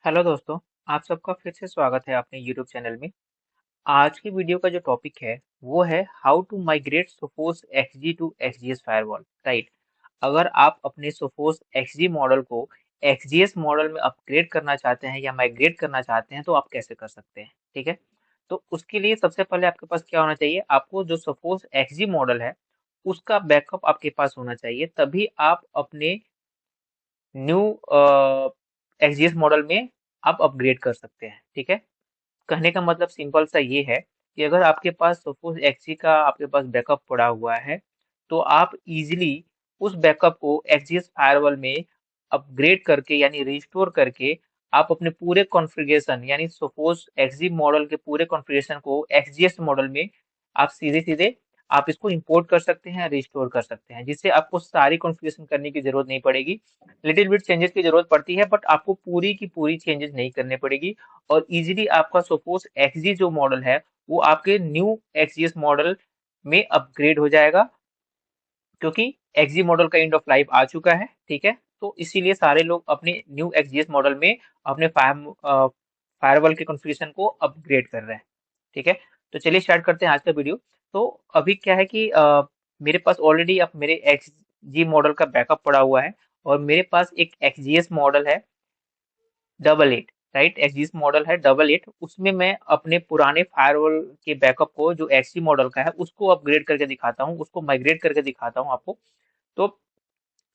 Hello दोस्तों, आप सबका फिर से स्वागत है अपने यूट्यूब चैनल में। आज की वीडियो का जो टॉपिक है वो है how to migrate Sophos XG to XGS firewall. Right. अगर आप अपने सोफोस एक्सजी मॉडल को एक्सजीएस मॉडल में अपग्रेड करना चाहते हैं या माइग्रेट करना चाहते हैं तो आप कैसे कर सकते हैं। ठीक है। तो उसके लिए सबसे पहले आपके पास क्या होना चाहिए, आपको जो सोफोस एक्सजी मॉडल है उसका बैकअप आपके पास होना चाहिए, तभी आप अपने न्यू एक्सजीएस मॉडल में आप अपग्रेड कर सकते हैं। ठीक है। कहने का मतलब सिंपल सा ये है कि अगर आपके पास सपोज एक्सजी का आपके पास बैकअप पड़ा हुआ है तो आप इजीली उस बैकअप को एक्सजीएस फायरवॉल में अपग्रेड करके यानी रिस्टोर करके आप अपने पूरे कॉन्फ़िगरेशन यानी सपोज एक्सजी मॉडल के पूरे कॉन्फ़िगरेशन को एक्सजीएस मॉडल में आप सीधे सीधे आप इसको इंपोर्ट कर सकते हैं, रिस्टोर कर सकते हैं, जिससे आपको सारी कॉन्फ़िगरेशन करने की जरूरत नहीं पड़ेगी। लिटिल बिट चेंजेस की जरूरत पड़ती है बट आपको पूरी की पूरी चेंजेस नहीं करने पड़ेगी और इजीली आपका सपोज एक्सजी जो मॉडल है वो आपके न्यू एक्सजीएस मॉडल में अपग्रेड हो जाएगा, क्योंकि एक्सजी मॉडल का एंड ऑफ लाइफ आ चुका है। ठीक है। तो इसीलिए सारे लोग अपने न्यू एक्सजीएस मॉडल में अपने फायरवॉल के कॉन्फ़िगरेशन को अपग्रेड कर रहे हैं। ठीक है। तो चलिए स्टार्ट करते हैं आज का वीडियो। तो अभी क्या है कि मेरे पास ऑलरेडी अब मेरे एक्सजी मॉडल का बैकअप पड़ा हुआ है और मेरे पास एक एक्सजीएस मॉडल है डबल एट। राइट। एक्सजीएस मॉडल है डबल एट, उसमें मैं अपने पुराने फायरवॉल के बैकअप को जो एक्सजी मॉडल का है उसको अपग्रेड करके दिखाता हूँ, उसको माइग्रेट करके दिखाता हूँ आपको। तो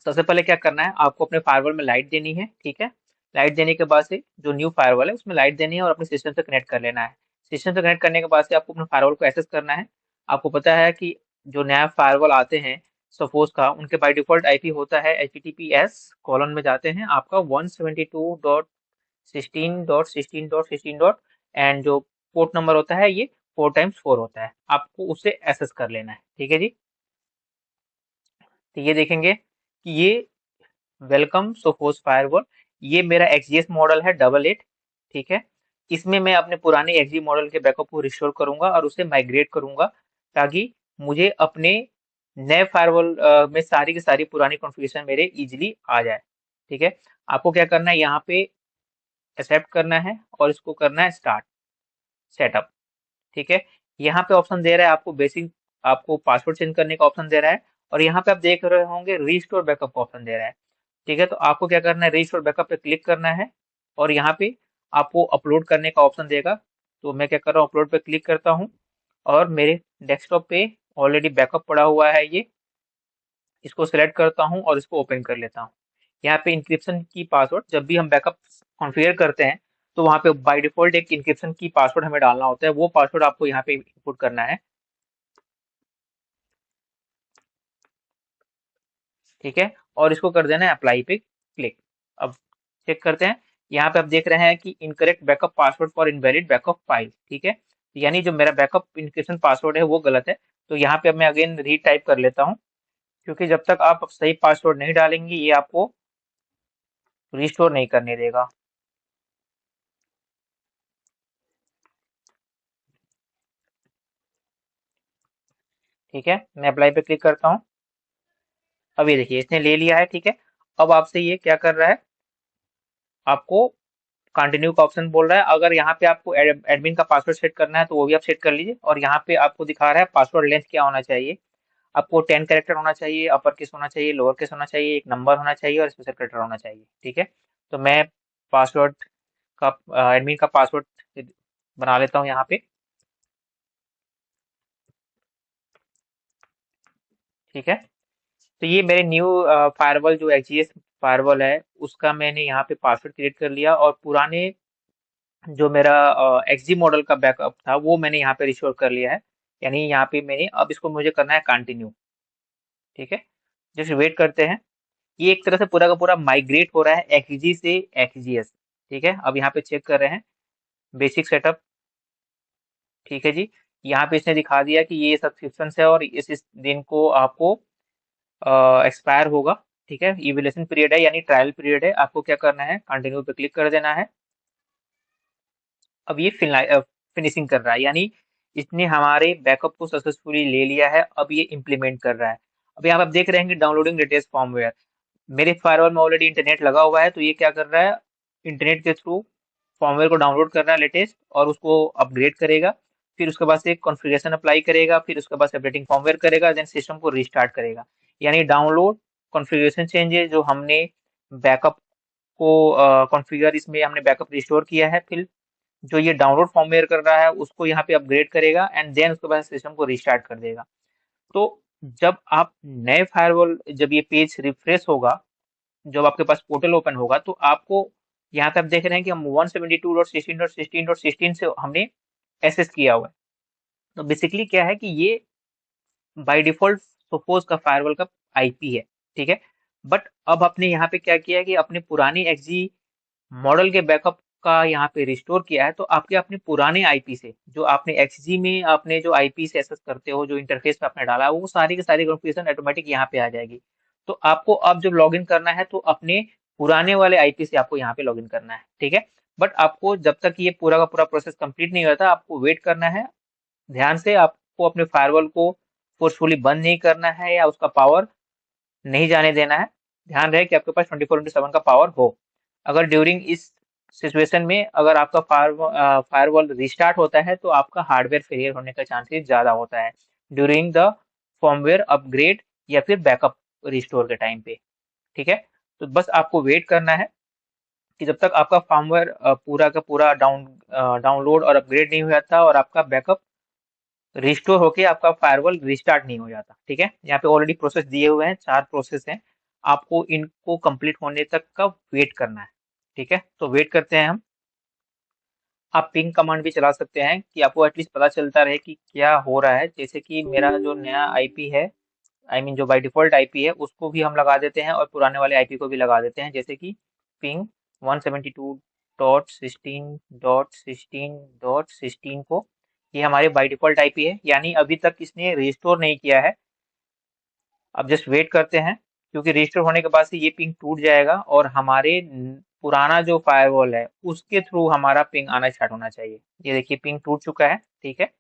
सबसे पहले क्या करना है, आपको अपने फायरवॉल में लाइट देनी है। ठीक है। लाइट देने के बाद से जो न्यू फायरवॉल है उसमें लाइट देनी है और अपने सिस्टम से कनेक्ट कर लेना है। सिस्टम से कनेक्ट करने के बाद से आपको अपने फायरवॉल को एक्सेस करना है। आपको पता है कि जो नया फायरवॉल आते हैं सपोज का, उनके बाय डिफॉल्ट आईपी होता है HTTPS कॉलन में जाते हैं आपका 172.16.16.16 एंड जो पोर्ट नंबर होता है ये 4x4 होता है, आपको उससे एक्सेस कर लेना है। ठीक है जी। तो ये देखेंगे कि ये वेलकम सोफोस फायरवॉल, ये मेरा एक्सजीएस मॉडल है डबल एट। ठीक है। इसमें मैं अपने पुराने एक्सजी मॉडल के बैकअप को रिस्टोर करूंगा और उसे माइग्रेट करूंगा ताकि मुझे अपने नए फायरवॉल में सारी की सारी पुरानी कॉन्फ़िगरेशन मेरे इजीली आ जाए। ठीक है। आपको क्या करना है, यहाँ पे एक्सेप्ट करना है और इसको करना है स्टार्ट सेटअप। ठीक है। यहाँ पे ऑप्शन दे रहा है आपको बेसिक, आपको पासवर्ड चेंज करने का ऑप्शन दे रहा है और यहाँ पे आप देख रहे होंगे रीस्टोर बैकअप का ऑप्शन दे रहा है। ठीक है। तो आपको क्या करना है, रीस्टोर बैकअप पे क्लिक करना है और यहाँ पे आपको अपलोड करने का ऑप्शन देगा। तो मैं क्या कर रहा हूँ, अपलोड पे क्लिक करता हूँ और मेरे डेस्कटॉप पे ऑलरेडी बैकअप पड़ा हुआ है ये, इसको सिलेक्ट करता हूँ और इसको ओपन कर लेता हूँ। यहाँ पे इंक्रिप्शन की पासवर्ड, जब भी हम बैकअप कॉन्फ़िगर करते हैं तो वहाँ पे बाय डिफॉल्ट एक इंक्रिप्शन की पासवर्ड हमें डालना होता है, वो पासवर्ड आपको यहाँ पे इनपुट करना है। ठीक है। और इसको कर देना है अप्लाई पे क्लिक। अब चेक करते हैं, यहाँ पे आप देख रहे हैं कि incorrect backup password for invalid backup file. ठीक है। यानी जो मेरा बैकअप इंक्रिप्शन पासवर्ड है वो गलत है। तो यहाँ पे अब मैं अगेन रीटाइप कर लेता हूँ, क्योंकि जब तक आप सही पासवर्ड नहीं डालेंगे ये आपको रिस्टोर नहीं करने देगा। ठीक है। मैं अप्लाई पे क्लिक करता हूँ। अब ये देखिए इसने ले लिया है। ठीक है। अब आपसे ये क्या कर रहा है, आपको कंटिन्यू का ऑप्शन बोल रहा है। अगर यहाँ पे आपको एडमिन का पासवर्ड सेट करना है तो वो भी आप सेट कर लीजिए और यहाँ पे आपको दिखा रहा है पासवर्ड लेंथ क्या होना चाहिए। आपको 10 कैरेक्टर होना चाहिए, अपर केस होना चाहिए, लोअर केस होना चाहिए, एक नंबर होना चाहिए और स्पेशल कैरेक्टर होना चाहिए। ठीक है। तो मैं पासवर्ड का एडमिन का पासवर्ड बना लेता हूँ यहाँ पे। ठीक है। तो ये मेरे न्यू फायरवॉल जो एक्सजीएस फायरवॉल है उसका मैंने यहाँ पे पासवर्ड क्रिएट कर लिया और पुराने जो मेरा एक्सजी मॉडल का बैकअप था वो मैंने यहाँ पे रिस्टोर कर लिया है। यानी यहाँ पे मैंने अब इसको मुझे करना है कंटिन्यू। ठीक है। जैसे वेट करते हैं, ये एक तरह से पूरा का पूरा माइग्रेट हो रहा है एक्सजी से एक्सजीएस। ठीक है। अब यहाँ पे चेक कर रहे हैं बेसिक सेटअप। ठीक है जी। यहाँ पे इसने दिखा दिया कि ये सब्सक्रिप्शन है और इस दिन को आपको एक्सपायर होगा। ठीक है। इवैल्यूएशन पीरियड है यानी ट्रायल पीरियड है। आपको क्या करना है, कंटिन्यू पे क्लिक कर देना है। अब ये फिनिशिंग कर रहा है, यानी इसने हमारे बैकअप को सक्सेसफुली ले लिया है। अब ये इम्प्लीमेंट कर रहा है। अब यहाँ पे आप देख रहे हैं कि डाउनलोडिंग लेटेस्ट फॉर्मवेयर। मेरे फायरवॉल में ऑलरेडी इंटरनेट लगा हुआ है तो ये क्या कर रहा है, इंटरनेट के थ्रू फॉर्मवेयर को डाउनलोड कर रहा है लेटेस्ट और उसको अपग्रेड करेगा, फिर उसके बाद से कॉन्फ़िगरेशन अप्लाई करेगा, फिर उसके बाद से अपडेटिंग फॉर्मवेयर करेगा, देन सिस्टम को रिस्टार्ट करेगा। यानी डाउनलोड, कॉन्फ़िगरेशन चेंजेस जो हमने बैकअप को कॉन्फ़िगर इसमें हमने बैकअप रिस्टोर किया है, फिर जो ये डाउनलोड फॉर्मवेयर कर रहा है उसको यहाँ पे अपग्रेड करेगा एंड देन उसके बाद सिस्टम को रिस्टार्ट कर देगा। तो जब आप नए फायरवॉल, जब ये पेज रिफ्रेश होगा, जब आपके पास पोर्टल ओपन होगा तो आपको यहाँ पे आप देख रहे हैं कि हम 172.16.16.16 से हमने एक्सेस किया हुआ है। तो बेसिकली क्या है कि ये बाय डिफॉल्ट सोफोस का फायरवॉल का आईपी है, ठीक है। बट अब आपने यहाँ पे क्या किया है कि अपने पुरानी एक्सजी मॉडल के बैकअप का यहाँ पे रिस्टोर किया है, तो आपके अपने पुराने आईपी से जो आपने एक्सजी में आपने जो आईपी से एक्सेस करते हो, जो इंटरफेस पे आपने डाला है, वो सारी की सारी कॉन्फ़िगरेशन ऑटोमेटिक यहाँ पे आ जाएगी। तो आपको अब जब लॉगिन करना है तो अपने पुराने वाले आईपी से आपको यहाँ पे लॉगिन करना है, ठीक है। बट आपको जब तक ये पूरा का पूरा प्रोसेस कंप्लीट नहीं होता, आपको वेट करना है। ध्यान से आपको अपने फायरवॉल को फोर्सफुली बंद नहीं करना है या उसका पावर नहीं जाने देना है। ध्यान रहे कि आपके पास 24/7 का पावर हो। अगर ड्यूरिंग इस सिचुएशन में अगर आपका फायरवॉल रिस्टार्ट होता है तो आपका हार्डवेयर फेलियर होने का चांसेस ज़्यादा होता है ड्यूरिंग द फॉर्मवेयर अपग्रेड या फिर बैकअप रिस्टोर के टाइम पे, ठीक है। तो बस आपको वेट करना है कि जब तक आपका फॉर्मवेयर पूरा का पूरा डाउनलोड और अपग्रेड नहीं हो जाता और आपका बैकअप रिस्टोर होके आपका फायरवॉल रिस्टार्ट नहीं हो जाता, ठीक है। यहाँ पे ऑलरेडी प्रोसेस दिए हुए हैं, 4 प्रोसेस हैं। आपको इनको कंप्लीट होने तक का वेट करना है, ठीक है। तो वेट करते हैं हम। आप पिंग कमांड भी चला सकते हैं कि आपको एटलीस्ट पता चलता रहे कि क्या हो रहा है। जैसे कि मेरा जो नया आईपी है, आई मीन जो बाय डिफॉल्ट आईपी है, उसको भी हम लगा देते हैं और पुराने वाले आईपी को भी लगा देते हैं। जैसे कि पिंग 172.16.16.16 को, ये हमारे बाय डिफॉल्ट आईपी है, यानी अभी तक इसने रिस्टोर नहीं किया है। अब जस्ट वेट करते हैं, क्योंकि रजिस्टर होने के बाद से ये पिंग टूट जाएगा और हमारे पुराना जो फायरवॉल है उसके थ्रू हमारा पिंग आना स्टार्ट होना चाहिए। ये देखिए पिंग टूट चुका है, ठीक है।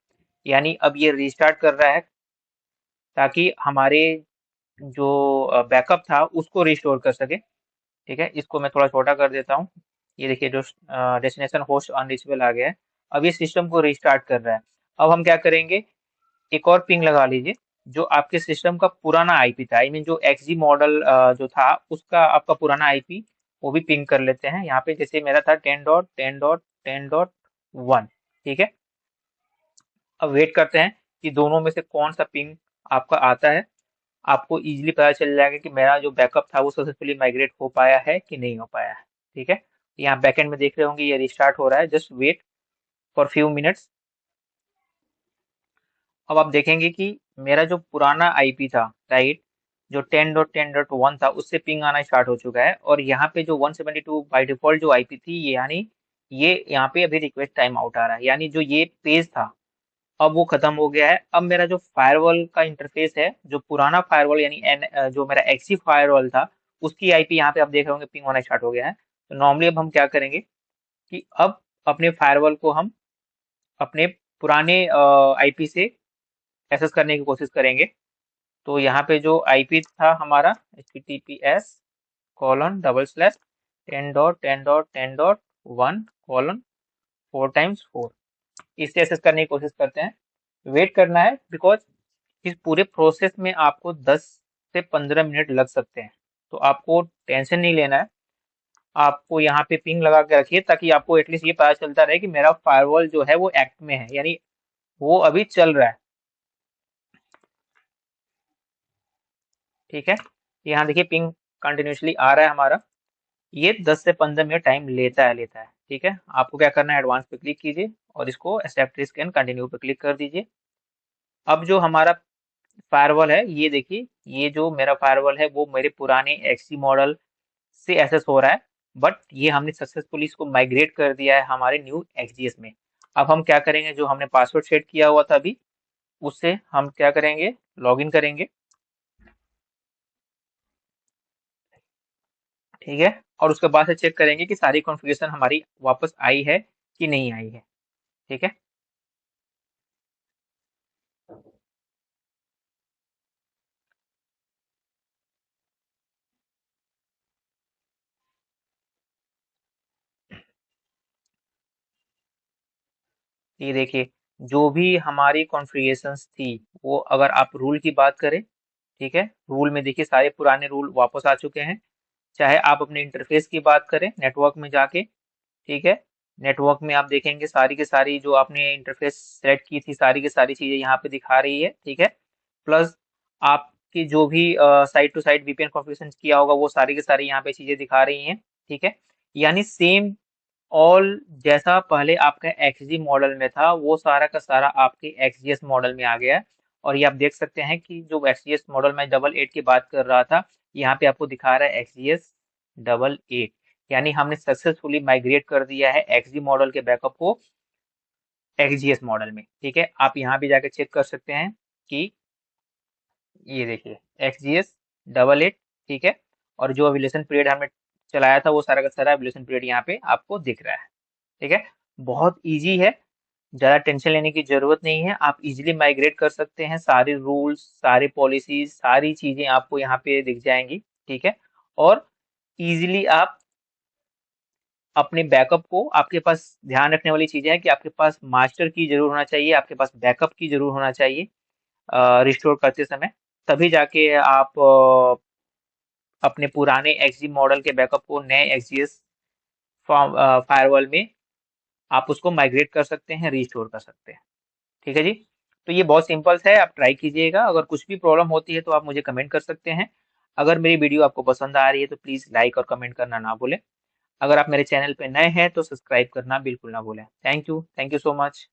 यानी अब ये रिस्टार्ट कर रहा है ताकि हमारे जो बैकअप था उसको रिस्टोर कर सके, ठीक है। इसको मैं थोड़ा छोटा कर देता हूँ। ये देखिए जो डेस्टिनेशन होस्ट अनरीचेबल आ गया है। अब ये सिस्टम को रिस्टार्ट कर रहा है। अब हम क्या करेंगे, एक और पिंग लगा लीजिए जो आपके सिस्टम का पुराना आईपी था, आई मीन जो एक्सजी मॉडल जो था उसका आपका पुराना आईपी, वो भी पिंग कर लेते हैं यहाँ पे। जैसे मेरा था 10.10.10.1, ठीक है। अब वेट करते हैं कि दोनों में से कौन सा पिंग आपका आता है। आपको इजीली पता चल जाएगा कि मेरा जो बैकअप था वो सक्सेसफुली माइग्रेट हो पाया है कि नहीं हो पाया है, ठीक है। यहाँ बैकएंड में देख रहे होंगे ये रिस्टार्ट हो रहा है। Just wait for few minutes. अब आप देखेंगे कि मेरा जो पुराना आईपी था, राइट, जो 10.10.1 था, उससे पिंग आना स्टार्ट हो चुका है। और यहाँ पे जो 172 बाय डिफॉल्ट जो आईपी थी, ये यानी ये यहाँ पे अभी रिक्वेस्ट टाइम आउट आ रहा है, यानी जो ये पेज था अब वो खत्म हो गया है। अब मेरा जो फायरवॉल का इंटरफेस है, जो पुराना फायरवॉल यानी जो मेरा एक्सी फायरवॉल था, उसकी आईपी यहाँ पे आप देख रहे होंगे पिंग होना स्टार्ट हो गया है। तो नॉर्मली अब हम क्या करेंगे कि अब अपने फायरवॉल को हम अपने पुराने आईपी से एक्सेस करने की कोशिश करेंगे। तो यहाँ पे जो आईपी था हमारा https://10.10.10.1:4 इससे एक्सेस करने की कोशिश करते हैं। वेट करना है बिकॉज इस पूरे प्रोसेस में आपको 10 से 15 मिनट लग सकते हैं। तो आपको टेंशन नहीं लेना है। आपको यहाँ पे पिंग लगा के रखिए ताकि आपको एटलीस्ट ये पता चलता रहे कि मेरा फायरवॉल जो है वो एक्ट में है, यानी वो अभी चल रहा है, ठीक है। यहाँ देखिए पिंग कंटिन्यूसली आ रहा है हमारा। ये 10 से 15 मिनट टाइम लेता है, ठीक है। आपको क्या करना है, एडवांस पे क्लिक कीजिए और इसको एक्सेप्ट रिस्क एंड कंटिन्यू पे क्लिक कर दीजिए। अब जो हमारा फायरवॉल है, ये देखिए, ये जो मेरा फायरवॉल है वो मेरे पुराने एक्सी मॉडल से एक्सेस हो रहा है। बट ये हमने सक्सेसफुली इसको माइग्रेट कर दिया है हमारे न्यू एक्सडीएस में। अब हम क्या करेंगे, जो हमने पासवर्ड सेट किया हुआ था अभी, उससे हम क्या करेंगे, लॉगिन करेंगे, ठीक है। और उसके बाद से चेक करेंगे कि सारी कॉन्फ़िगरेशन हमारी वापस आई है कि नहीं आई है, ठीक है। ये देखिए, जो भी हमारी कॉन्फ़िगरेशंस थी, वो अगर आप रूल की बात करें, ठीक है, रूल में देखिए सारे पुराने रूल वापस आ चुके हैं। चाहे आप अपने इंटरफेस की बात करें नेटवर्क में जाके, ठीक है, नेटवर्क में आप देखेंगे सारी की सारी जो आपने इंटरफेस सेलेक्ट की थी, सारी की सारी चीज़ें यहाँ पे दिखा रही है, ठीक है। प्लस आपकी जो भी site to site VPN configuration किया होगा, वो सारी की सारी यहाँ पे चीज़ें दिखा रही हैं, ठीक है। यानी सेम ऑल जैसा पहले आपका एक्सजी मॉडल में था, वो सारा का सारा आपके एक्सजीएस मॉडल में आ गया है। और ये आप देख सकते हैं कि जो एक्सजीएस मॉडल में 88 की बात कर रहा था, यहाँ पे आपको दिखा रहा है एक्सजीएस 88। यानी हमने सक्सेसफुली माइग्रेट कर दिया है एक्सजी मॉडल के बैकअप को एक्सजीएस मॉडल में, ठीक है। आप यहाँ भी जाके चेक कर सकते हैं कि ये देखिए एक्सजीएस 88, ठीक है। और जो एवोल्यूशन पीरियड हमने चलाया था, वो सारा का सारा एवोल्यूशन पीरियड यहाँ पे आपको दिख रहा है, ठीक है। बहुत ईजी है, ज़्यादा टेंशन लेने की ज़रूरत नहीं है। आप इजीली माइग्रेट कर सकते हैं, सारे रूल्स, सारे पॉलिसीज, सारी चीज़ें आपको यहाँ पे दिख जाएंगी, ठीक है। और इजीली आप अपने बैकअप को, आपके पास ध्यान रखने वाली चीज़ें हैं कि आपके पास मास्टर की जरूर होना चाहिए, आपके पास बैकअप की जरूर होना चाहिए रिस्टोर करते समय। तभी जाके आप अपने पुराने एक्सजी मॉडल के बैकअप को नए एक्सजीएस फायरवॉल में आप उसको माइग्रेट कर सकते हैं, रिस्टोर कर सकते हैं, ठीक है जी। तो ये बहुत सिंपल है, आप ट्राई कीजिएगा। अगर कुछ भी प्रॉब्लम होती है तो आप मुझे कमेंट कर सकते हैं। अगर मेरी वीडियो आपको पसंद आ रही है तो प्लीज़ लाइक और कमेंट करना ना भूलें। अगर आप मेरे चैनल पे नए हैं तो सब्सक्राइब करना बिल्कुल ना भूलें। Thank you so much.